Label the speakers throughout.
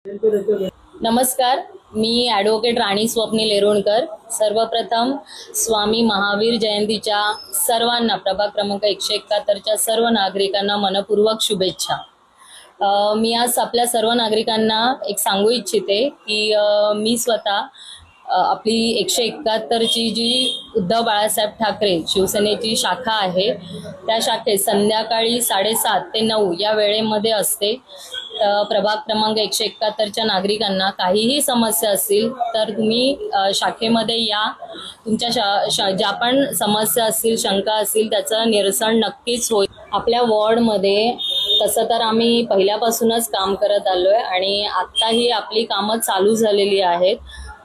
Speaker 1: नमस्कार, मी ॲडव्होकेट राणी स्वप्नील येरुणकर। सर्वप्रथम स्वामी महावीर जयंतीच्या सर्वांना, प्रभाग क्रमांक 171च्या सर्व नागरिकांना मनपूर्वक शुभेच्छा। मी आज आपल्या सर्व नागरिकांना एक सांगू इच्छिते की मी स्वतः आपली 171ची जी उद्धव बाळासाहेब ठाकरे शिवसेनेची शाखा आहे, त्या शाखेत संध्याकाळी 7:30 ते 9 या वेळेमध्ये असते। प्रभाग क्रमांक 171च्या नागरिकांना काहीही समस्या असतील तर तुम्ही शाखेमध्ये या। तुमच्या ज्या पण समस्या असतील, शंका असतील, त्याचं निरसन नक्कीच होईल। आपल्या वॉर्डमध्ये तसं तर आम्ही पहिल्यापासूनच काम करत आलोय आणि आत्ताही आपली कामं चालू झालेली आहेत।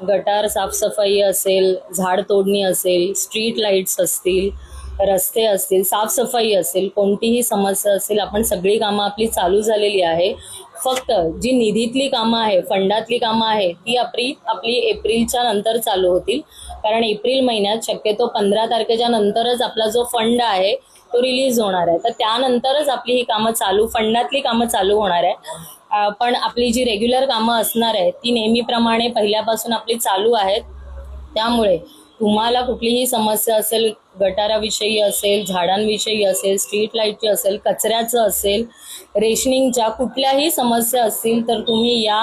Speaker 1: गटार साफसफाई असेल, झाड तोडणी असेल, स्ट्रीट लाईट्स असतील, रस्ते असतील, साफसफाई असेल, कोणतीही समस्या असेल, आपण सगळी कामं आपली चालू झालेली आहे। फक्त जी निधीतली कामं आहे, फंडातली कामं आहे, ती आपली एप्रिलच्या नंतर चालू होतील, कारण एप्रिल महिन्यात शक्यतो 15 तारखेच्या नंतरच आपला जो फंड आहे तो रिलीज होणार आहे। तर त्यानंतरच आपली ही कामं चालू, फंडातली कामं चालू होणार आहे। पण आपली जी रेग्युलर कामं असणार आहे ती नेहमीप्रमाणे पहिल्यापासून आपली चालू आहेत। त्यामुळे तुम्हाला कुठलीही समस्या असेल, गटाराविषयी असेल, झाडांविषयी असेल, स्ट्रीट लाईटची असेल, कचऱ्याचं असेल, रेशनिंगच्या कुठल्याही समस्या असतील तर तुम्ही या,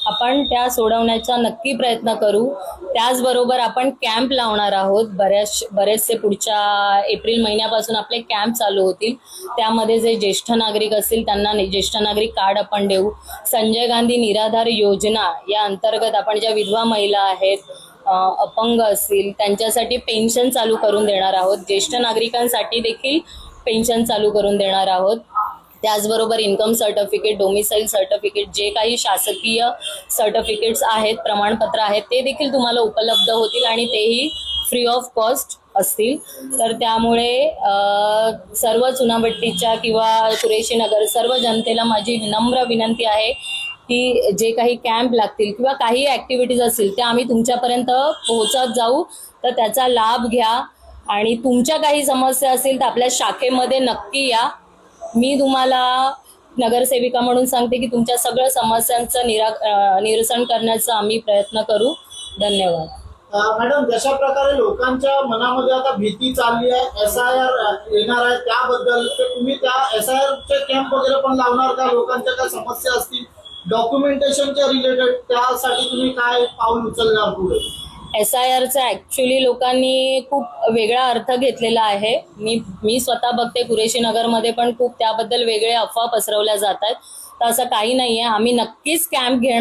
Speaker 1: आपण त्या सोडवण्याचा नक्की प्रयत्न करू। त्याचबरोबर आपण कॅम्प लावणार आहोत। बरेचसे पुढच्या एप्रिल महिन्यापासून आपले कॅम्प चालू होतील। त्यामध्ये जे ज्येष्ठ नागरिक असतील त्यांना ज्येष्ठ नागरिक कार्ड आपण देऊ। संजय गांधी निराधार योजना या अंतर्गत आपण ज्या विधवा महिला आहेत, अपंग असतील, त्यांच्यासाठी पेन्शन चालू करून देणार आहोत। ज्येष्ठ नागरिकांसाठी देखील पेन्शन चालू करून देणार आहोत। त्याचबरोबर इन्कम सर्टिफिकेट, डोमिसाईल सर्टिफिकेट, जे काही शासकीय सर्टिफिकेट्स आहेत, प्रमाणपत्र आहेत, ते देखील तुम्हाला उपलब्ध होतील आणि तेही फ्री ऑफ कॉस्ट असतील। तर त्यामुळे सर्व चुनाभट्टीच्या किंवा कुरेशी नगर सर्व जनतेला माझी विनम्र विनंती आहे की जे काही कॅम्प लागतील किंवा काही ॲक्टिव्हिटीज असतील त्या आम्ही तुमच्यापर्यंत पोहोचत जाऊ, तर त्याचा लाभ घ्या। आणि तुमच्या काही समस्या असतील तर आपल्या शाखेमध्ये नक्की या। मी तुम्हाला नगरसेविका म्हणून सांगते की तुमच्या सगळ्या समस्यांचं निरसन करण्याचा आम्ही प्रयत्न करू। धन्यवाद।
Speaker 2: मॅडम, जशा प्रकारे लोकांच्या मनामध्ये आता भीती चालली आहे, SIR येणार आहे, त्याबद्दल तुम्ही त्या SIR चे कॅम्प वगैरे पण लावणार का? लोकांच्या काय समस्या असतील डॉक्युमेंटेशनच्या रिलेटेड, त्यासाठी तुम्ही काय पाऊल उचलणार पुढे?
Speaker 1: SIRचा ॲक्च्युली लोकांनी खूप वेगळा अर्थ घेतलेला आहे। मी स्वतः बघते कुरेशी नगरमध्ये पण खूप त्याबद्दल वेगळे अफवा पसरवल्या जात आहेत। तर असं काही नाही आहे। आम्ही नक्कीच कॅम्प घेणार।